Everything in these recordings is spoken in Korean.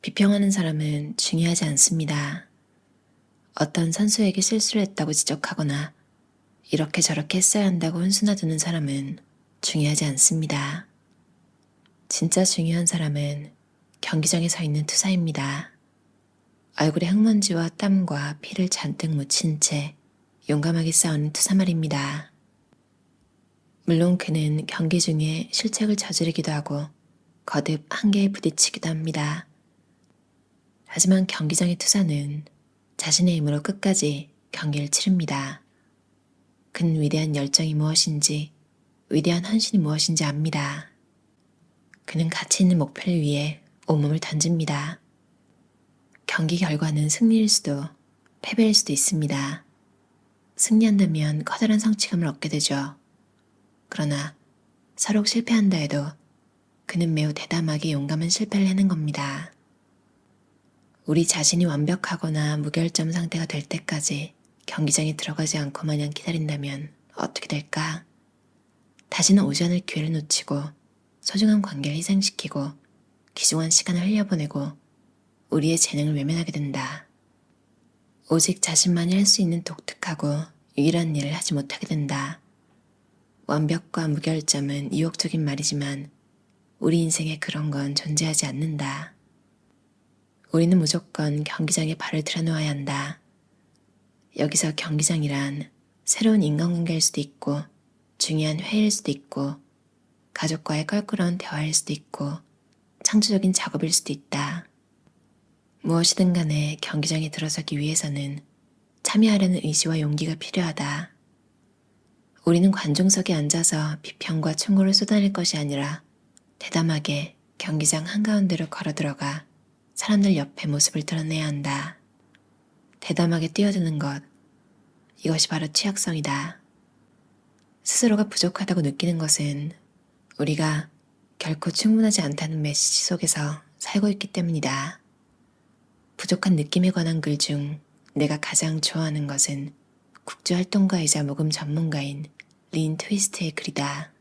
비평하는 사람은 중요하지 않습니다. 어떤 선수에게 실수를 했다고 지적하거나 이렇게 저렇게 했어야 한다고 훈수나두는 사람은 중요하지 않습니다. 진짜 중요한 사람은 경기장에 서 있는 투사입니다. 얼굴에 흙먼지와 땀과 피를 잔뜩 묻힌 채 용감하게 싸우는 투사 말입니다. 물론 그는 경기 중에 실책을 저지르기도 하고 거듭 한계에 부딪히기도 합니다. 하지만 경기장의 투사는 자신의 힘으로 끝까지 경기를 치릅니다. 그는 위대한 열정이 무엇인지, 위대한 헌신이 무엇인지 압니다. 그는 가치 있는 목표를 위해 온몸을 던집니다. 경기 결과는 승리일 수도 패배일 수도 있습니다. 승리한다면 커다란 성취감을 얻게 되죠. 그러나 서로 실패한다 해도 그는 매우 대담하게 용감한 실패를 해낸 겁니다. 우리 자신이 완벽하거나 무결점 상태가 될 때까지 경기장에 들어가지 않고 마냥 기다린다면 어떻게 될까? 다시는 오지 않을 기회를 놓치고 소중한 관계를 희생시키고 귀중한 시간을 흘려보내고 우리의 재능을 외면하게 된다. 오직 자신만이 할 수 있는 독특하고 유일한 일을 하지 못하게 된다. 완벽과 무결점은 유혹적인 말이지만 우리 인생에 그런 건 존재하지 않는다. 우리는 무조건 경기장에 발을 들여놓아야 한다. 여기서 경기장이란 새로운 인간관계일 수도 있고 중요한 회의일 수도 있고 가족과의 껄끄러운 대화일 수도 있고 창조적인 작업일 수도 있다. 무엇이든 간에 경기장에 들어서기 위해서는 참여하려는 의지와 용기가 필요하다. 우리는 관중석에 앉아서 비평과 충고를 쏟아낼 것이 아니라 대담하게 경기장 한가운데로 걸어들어가 사람들 옆에 모습을 드러내야 한다. 대담하게 뛰어드는 것, 이것이 바로 취약성이다. 스스로가 부족하다고 느끼는 것은 우리가 결코 충분하지 않다는 메시지 속에서 살고 있기 때문이다. 부족한 느낌에 관한 글 중 내가 가장 좋아하는 것은 국제활동가이자 모금 전문가인 린 트위스트의 글이다.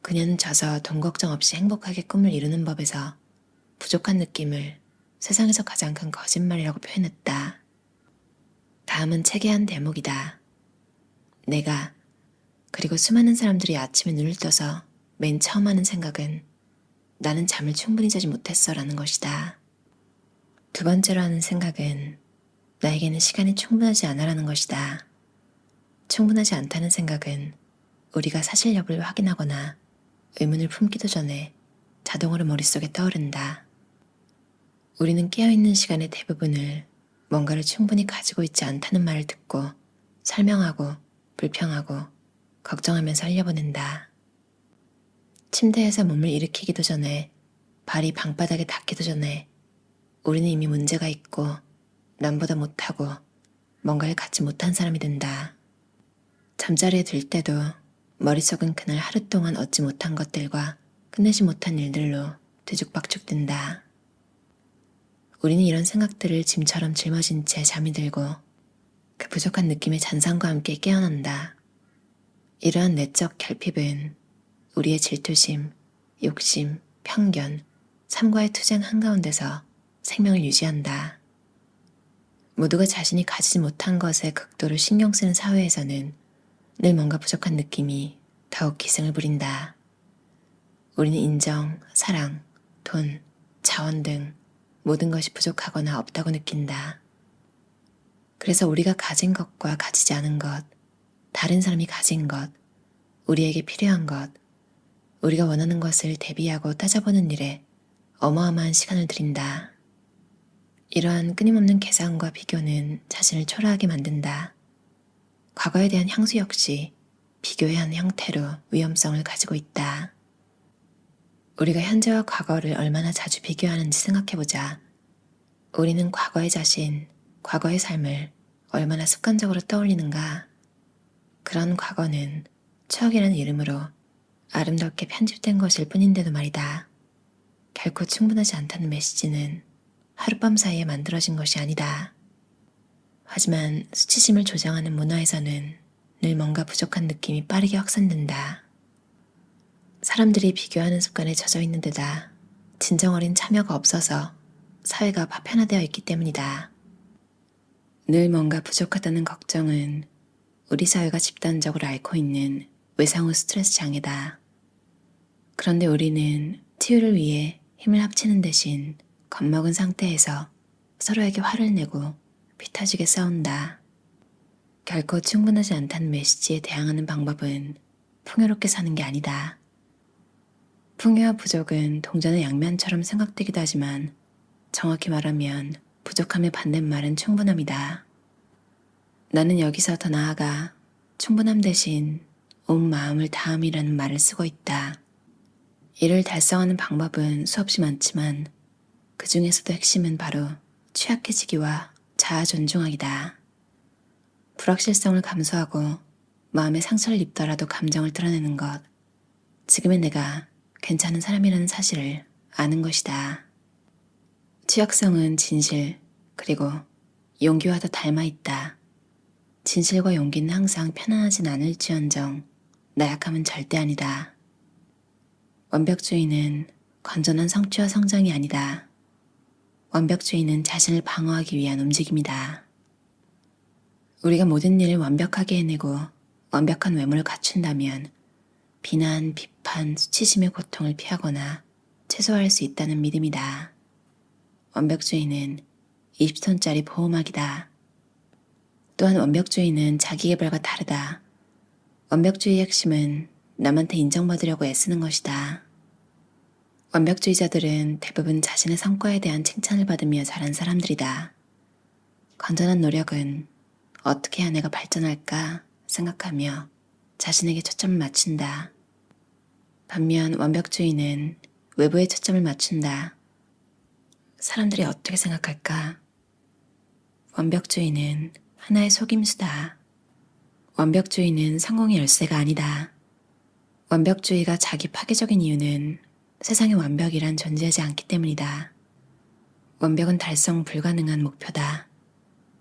그녀는 져서 돈 걱정 없이 행복하게 꿈을 이루는 법에서 부족한 느낌을 세상에서 가장 큰 거짓말이라고 표현했다. 다음은 책의 한 대목이다. 내가 그리고 수많은 사람들이 아침에 눈을 떠서 맨 처음 하는 생각은 나는 잠을 충분히 자지 못했어 라는 것이다. 두 번째로 하는 생각은 나에게는 시간이 충분하지 않아 라는 것이다. 충분하지 않다는 생각은 우리가 사실 여부를 확인하거나 의문을 품기도 전에 자동으로 머릿속에 떠오른다. 우리는 깨어있는 시간의 대부분을 뭔가를 충분히 가지고 있지 않다는 말을 듣고 설명하고 불평하고 걱정하면서 흘려보낸다. 침대에서 몸을 일으키기도 전에 발이 방바닥에 닿기도 전에 우리는 이미 문제가 있고 남보다 못하고 뭔가를 갖지 못한 사람이 된다. 잠자리에 들 때도 머릿속은 그날 하루 동안 얻지 못한 것들과 끝내지 못한 일들로 뒤죽박죽된다. 우리는 이런 생각들을 짐처럼 짊어진 채 잠이 들고 그 부족한 느낌의 잔상과 함께 깨어난다. 이러한 내적 결핍은 우리의 질투심, 욕심, 편견, 삶과의 투쟁 한가운데서 생명을 유지한다. 모두가 자신이 가지지 못한 것에 극도로 신경 쓰는 사회에서는 늘 뭔가 부족한 느낌이 더욱 기승을 부린다. 우리는 인정, 사랑, 돈, 자원 등 모든 것이 부족하거나 없다고 느낀다. 그래서 우리가 가진 것과 가지지 않은 것, 다른 사람이 가진 것, 우리에게 필요한 것, 우리가 원하는 것을 대비하고 따져보는 일에 어마어마한 시간을 들인다. 이러한 끊임없는 계산과 비교는 자신을 초라하게 만든다. 과거에 대한 향수 역시 비교의 한 형태로 위험성을 가지고 있다. 우리가 현재와 과거를 얼마나 자주 비교하는지 생각해보자. 우리는 과거의 자신, 과거의 삶을 얼마나 습관적으로 떠올리는가. 그런 과거는 추억이라는 이름으로 아름답게 편집된 것일 뿐인데도 말이다. 결코 충분하지 않다는 메시지는 하룻밤 사이에 만들어진 것이 아니다. 하지만 수치심을 조장하는 문화에서는 늘 뭔가 부족한 느낌이 빠르게 확산된다. 사람들이 비교하는 습관에 젖어 있는 데다 진정 어린 참여가 없어서 사회가 파편화되어 있기 때문이다. 늘 뭔가 부족하다는 걱정은 우리 사회가 집단적으로 앓고 있는 외상후 스트레스 장애다. 그런데 우리는 치유를 위해 힘을 합치는 대신 겁먹은 상태에서 서로에게 화를 내고 피 터지게 싸운다. 결코 충분하지 않다는 메시지에 대항하는 방법은 풍요롭게 사는 게 아니다. 풍요와 부족은 동전의 양면처럼 생각되기도 하지만 정확히 말하면 부족함의 반대말은 충분함이다. 나는 여기서 더 나아가 충분함 대신 온 마음을 다함이라는 말을 쓰고 있다. 이를 달성하는 방법은 수없이 많지만 그 중에서도 핵심은 바로 취약해지기와 자아 존중하기다. 불확실성을 감수하고 마음에 상처를 입더라도 감정을 드러내는 것, 지금의 내가 괜찮은 사람이라는 사실을 아는 것이다. 취약성은 진실, 그리고 용기와 더 닮아있다. 진실과 용기는 항상 편안하진 않을지언정 나약함은 절대 아니다. 완벽주의는 건전한 성취와 성장이 아니다. 완벽주의는 자신을 방어하기 위한 움직임이다. 우리가 모든 일을 완벽하게 해내고 완벽한 외모를 갖춘다면 비난, 비판, 수치심의 고통을 피하거나 최소화할 수 있다는 믿음이다. 완벽주의는 20톤짜리 보호막이다. 또한 완벽주의는 자기계발과 다르다. 완벽주의의 핵심은 남한테 인정받으려고 애쓰는 것이다. 완벽주의자들은 대부분 자신의 성과에 대한 칭찬을 받으며 자란 사람들이다. 건전한 노력은 어떻게 해야 내가 발전할까 생각하며 자신에게 초점을 맞춘다. 반면 완벽주의는 외부에 초점을 맞춘다. 사람들이 어떻게 생각할까? 완벽주의는 하나의 속임수다. 완벽주의는 성공의 열쇠가 아니다. 완벽주의가 자기 파괴적인 이유는 세상에 완벽이란 존재하지 않기 때문이다. 완벽은 달성 불가능한 목표다.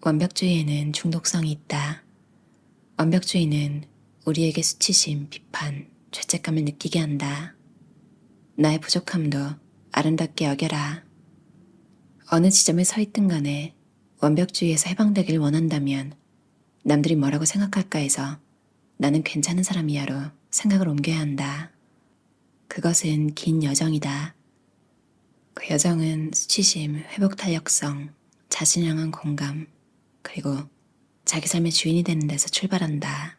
완벽주의에는 중독성이 있다. 완벽주의는 우리에게 수치심, 비판, 죄책감을 느끼게 한다. 나의 부족함도 아름답게 여겨라. 어느 지점에 서 있든 간에 완벽주의에서 해방되길 원한다면 남들이 뭐라고 생각할까 해서 나는 괜찮은 사람이야로 생각을 옮겨야 한다. 그것은 긴 여정이다. 그 여정은 수치심, 회복 탄력성, 자신을 향한 공감, 그리고 자기 삶의 주인이 되는 데서 출발한다.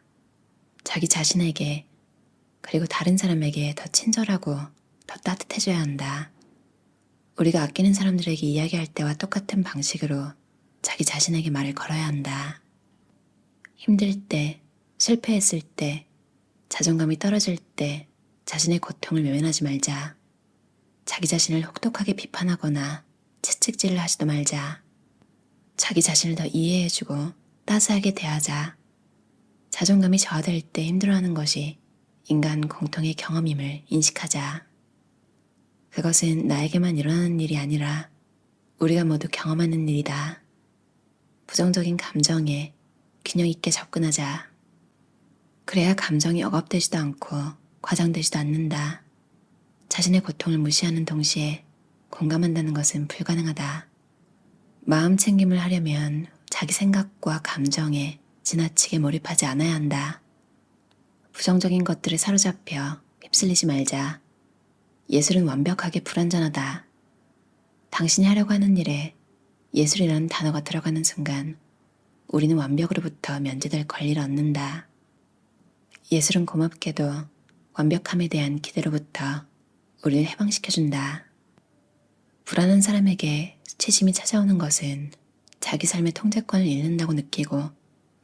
자기 자신에게 그리고 다른 사람에게 더 친절하고 더 따뜻해져야 한다. 우리가 아끼는 사람들에게 이야기할 때와 똑같은 방식으로 자기 자신에게 말을 걸어야 한다. 힘들 때, 실패했을 때, 자존감이 떨어질 때 자신의 고통을 외면하지 말자. 자기 자신을 혹독하게 비판하거나 채찍질을 하지도 말자. 자기 자신을 더 이해해주고 따스하게 대하자. 자존감이 저하될 때 힘들어하는 것이 인간 공통의 경험임을 인식하자. 그것은 나에게만 일어나는 일이 아니라 우리가 모두 경험하는 일이다. 부정적인 감정에 균형 있게 접근하자. 그래야 감정이 억압되지도 않고 과장되지도 않는다. 자신의 고통을 무시하는 동시에 공감한다는 것은 불가능하다. 마음 챙김을 하려면 자기 생각과 감정에 지나치게 몰입하지 않아야 한다. 부정적인 것들에 사로잡혀 휩쓸리지 말자. 예술은 완벽하게 불완전하다. 당신이 하려고 하는 일에 예술이라는 단어가 들어가는 순간 우리는 완벽으로부터 면제될 권리를 얻는다. 예술은 고맙게도 완벽함에 대한 기대로부터 우리를 해방시켜준다. 불안한 사람에게 수치심이 찾아오는 것은 자기 삶의 통제권을 잃는다고 느끼고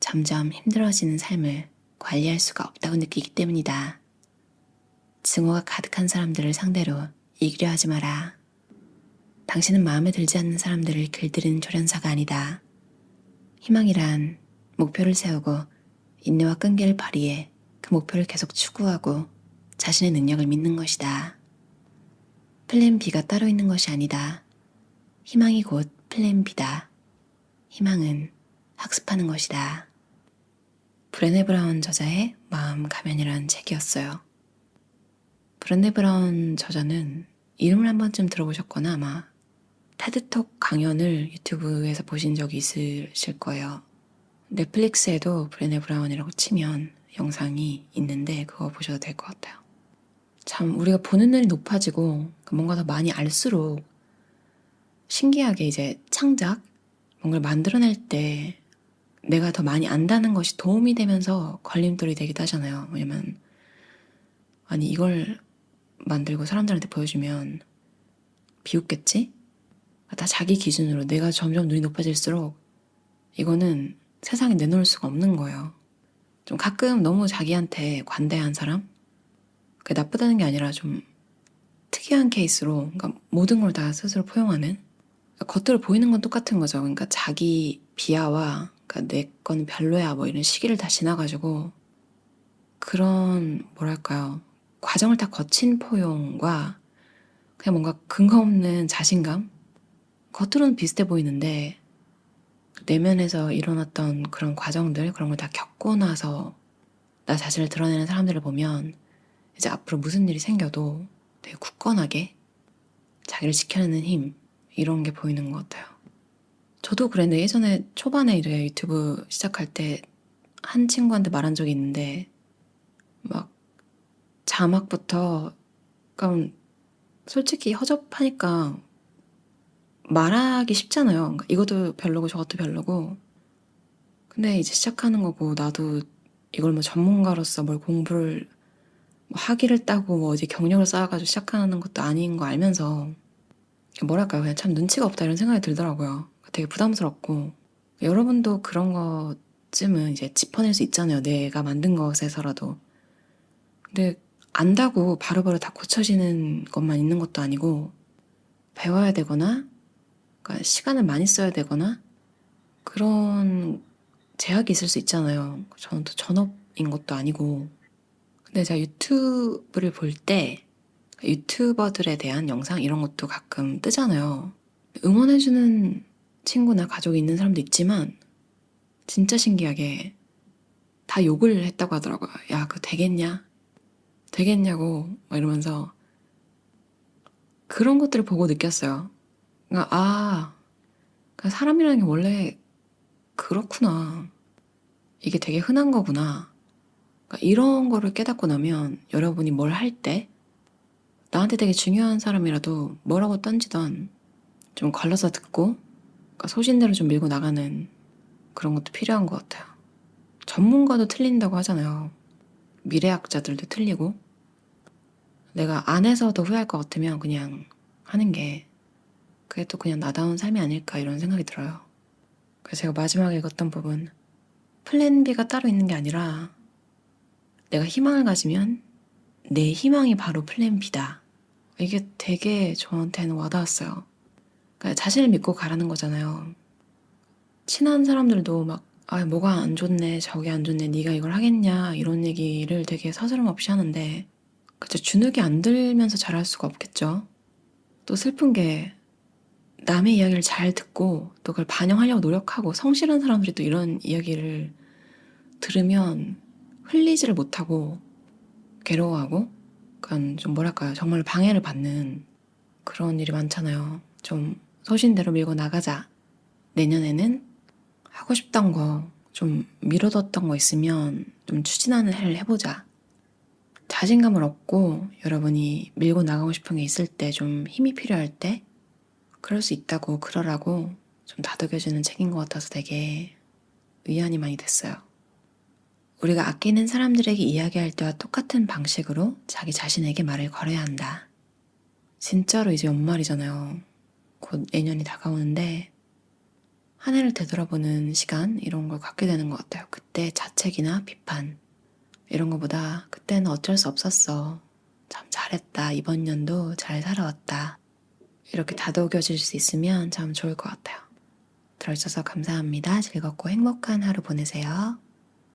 점점 힘들어지는 삶을 관리할 수가 없다고 느끼기 때문이다. 증오가 가득한 사람들을 상대로 이기려 하지 마라. 당신은 마음에 들지 않는 사람들을 길들이는 조련사가 아니다. 희망이란 목표를 세우고 인내와 끈기를 발휘해 그 목표를 계속 추구하고 자신의 능력을 믿는 것이다. 플랜 B가 따로 있는 것이 아니다. 희망이 곧 플랜 B다. 희망은 학습하는 것이다. 브레네 브라운 저자의 마음 가면이라는 책이었어요. 브레네 브라운 저자는 이름을 한 번쯤 들어보셨거나 아마 테드톡 강연을 유튜브에서 보신 적이 있으실 거예요. 넷플릭스에도 브레네 브라운이라고 치면 영상이 있는데 그거 보셔도 될 것 같아요. 참 우리가 보는 눈이 높아지고 뭔가 더 많이 알수록 신기하게 이제 창작, 뭔가를 만들어낼 때 내가 더 많이 안다는 것이 도움이 되면서 걸림돌이 되기도 하잖아요. 왜냐면 아니 이걸 만들고 사람들한테 보여주면 비웃겠지? 다 자기 기준으로 내가 점점 눈이 높아질수록 이거는 세상에 내놓을 수가 없는 거예요. 좀 가끔 너무 자기한테 관대한 사람? 그게 나쁘다는 게 아니라 좀 특이한 케이스로 그러니까 모든 걸 다 스스로 포용하는 그러니까 겉으로 보이는 건 똑같은 거죠. 그러니까 자기 비하와 그러니까 내 건 별로야 뭐 이런 시기를 다 지나가지고 그런 뭐랄까요 과정을 다 거친 포용과 그냥 뭔가 근거 없는 자신감 겉으로는 비슷해 보이는데 내면에서 일어났던 그런 과정들 그런 걸 다 겪고 나서 나 자신을 드러내는 사람들을 보면 이제 앞으로 무슨 일이 생겨도 되게 굳건하게 자기를 지켜내는 힘 이런 게 보이는 것 같아요. 저도 그랬는데 예전에 초반에 이제 유튜브 시작할 때 한 친구한테 말한 적이 있는데 막 자막부터 그러니까 솔직히 허접하니까 말하기 쉽잖아요. 그러니까 이것도 별로고 저것도 별로고 근데 이제 시작하는 거고 나도 이걸 뭐 전문가로서 뭘 공부를 뭐 학위를 따고 뭐 어디 경력을 쌓아가지고 시작하는 것도 아닌 거 알면서 뭐랄까요 그냥 참 눈치가 없다 이런 생각이 들더라고요. 되게 부담스럽고 여러분도 그런 것쯤은 이제 짚어낼 수 있잖아요. 내가 만든 것에서라도. 근데 안다고 바로바로 다 고쳐지는 것만 있는 것도 아니고 배워야 되거나 그러니까 시간을 많이 써야 되거나 그런 제약이 있을 수 있잖아요. 저는 또 전업인 것도 아니고 근데 제가 유튜브를 볼 때 유튜버들에 대한 영상 이런 것도 가끔 뜨잖아요. 응원해주는 친구나 가족이 있는 사람도 있지만 진짜 신기하게 다 욕을 했다고 하더라고요. 야, 그거 되겠냐? 되겠냐고 막 이러면서 그런 것들을 보고 느꼈어요. 그러니까 그러니까 사람이라는 게 원래 그렇구나. 이게 되게 흔한 거구나. 그러니까 이런 거를 깨닫고 나면 여러분이 뭘 할 때 나한테 되게 중요한 사람이라도 뭐라고 던지던 좀 걸러서 듣고 그러니까 소신대로 좀 밀고 나가는 그런 것도 필요한 것 같아요. 전문가도 틀린다고 하잖아요. 미래학자들도 틀리고 내가 안 해서 더 후회할 것 같으면 그냥 하는 게 그게 또 그냥 나다운 삶이 아닐까 이런 생각이 들어요. 그래서 제가 마지막에 읽었던 부분 플랜 B가 따로 있는 게 아니라 내가 희망을 가지면 내 희망이 바로 플랜 B다. 이게 되게 저한테는 와닿았어요. 그러니까 자신을 믿고 가라는 거잖아요. 친한 사람들도 막 뭐가 안 좋네 저게 안 좋네 네가 이걸 하겠냐 이런 얘기를 되게 서스럼 없이 하는데 그쵸 주눅이 안 들면서 잘할 수가 없겠죠. 또 슬픈 게 남의 이야기를 잘 듣고 또 그걸 반영하려고 노력하고 성실한 사람들이 또 이런 이야기를 들으면 흘리지를 못하고 괴로워하고 그러니까 좀 뭐랄까요 정말 방해를 받는 그런 일이 많잖아요. 좀 소신대로 밀고 나가자. 내년에는 하고 싶던 거 좀 미뤄뒀던 거 있으면 좀 추진하는 해를 해보자. 자신감을 얻고 여러분이 밀고 나가고 싶은 게 있을 때 좀 힘이 필요할 때 그럴 수 있다고 그러라고 좀 다독여주는 책인 것 같아서 되게 위안이 많이 됐어요. 우리가 아끼는 사람들에게 이야기할 때와 똑같은 방식으로 자기 자신에게 말을 걸어야 한다. 진짜로 이제 연말이잖아요. 곧 내년이 다가오는데 한 해를 되돌아보는 시간 이런 걸 갖게 되는 것 같아요. 그때 자책이나 비판 이런 거보다 그때는 어쩔 수 없었어. 참 잘했다. 이번 년도 잘 살아왔다. 이렇게 다독여질 수 있으면 참 좋을 것 같아요. 들어주셔서 감사합니다. 즐겁고 행복한 하루 보내세요.